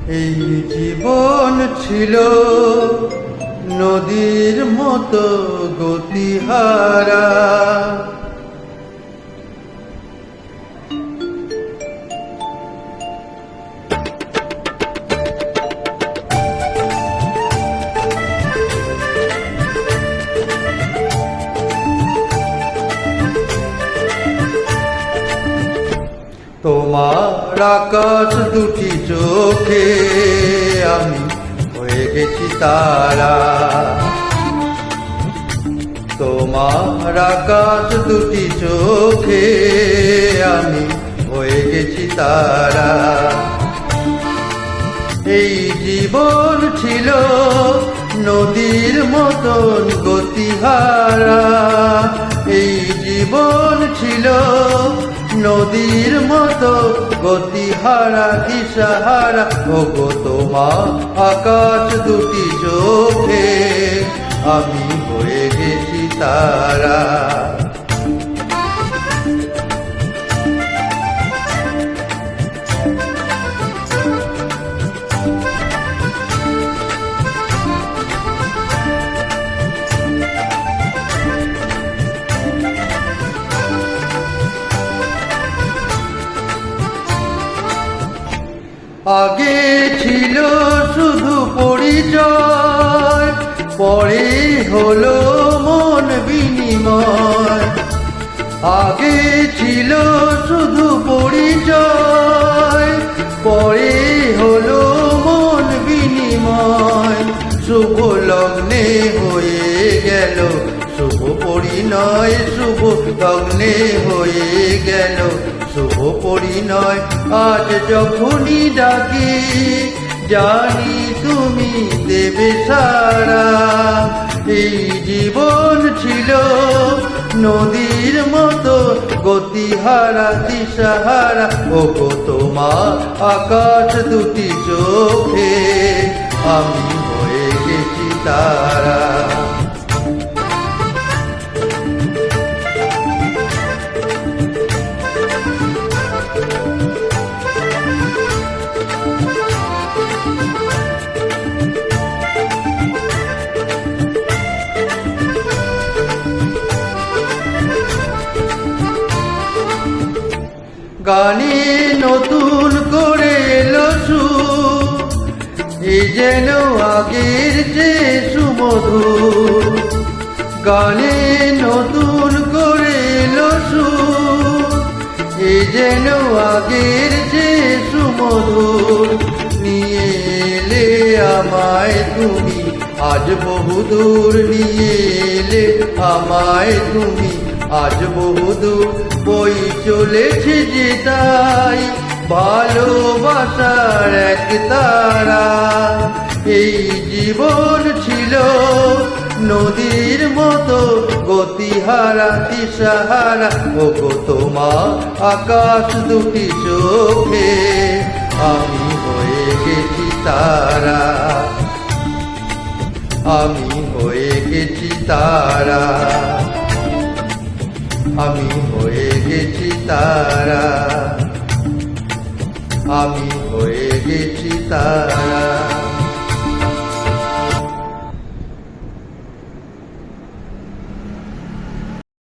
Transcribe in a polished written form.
এই জীবন ছিল নদীর মতো গতিহারা। তোমার আকাশ দুটি চোখে আমি হয়ে গেছি তারা। তোমার আকাশ দুটি চোখে আমি হয়ে গেছি তারা। এই জীবন ছিল নদীর মতন গতিহারা। এই জীবন ছিল নদীর মতো গতিহারা দিশাহারা। ওগো তোমার আকাশ দুটি চোখে আমি হয়ে গেছি তারা। আগে ছিল শুধু পরিচয়, পরে হলো মন বিনিময়। আগে ছিল শুধু পরিচয়, পরে হলো মন বিনিময়। শুভ লগ্নে হয়ে গেল শুভ পরিণয়। শুভ লগ্নে হয়ে গেল শুভ পরিণয়। আজ যখনই ডাকি জানি তুমি দেবে সারা। এই জীবন ছিল নদীর মতো গতিহারা দিশাহারা। ওগো তোমার আকাশ দুটি চোখে আমি হয়ে গেছি তারা। গানে নতুন করে এলো সুর, এ যেন আগের যে সুমধুর। গানে নতুন করে এলো সুর, এ যেন আগের যে সুমধুর। নিয়ে এলে আমায় তুমি আজ বহুদূর। নিয়ে এলে আমায় তুমি আজ বহুদূর। বই চলেছে যে তাই ভালোবাসার এক তারা। এই জীবন ছিল নদীর মতো গতিহারা দিশাহারা। ওগো তোমার আকাশ দুটি চোখে আমি হয়ে গেছি তারা। আমি হয়ে গেছি তারা। আমি হয়ে গেছি তারা। আমি হয়ে গেছি তারা।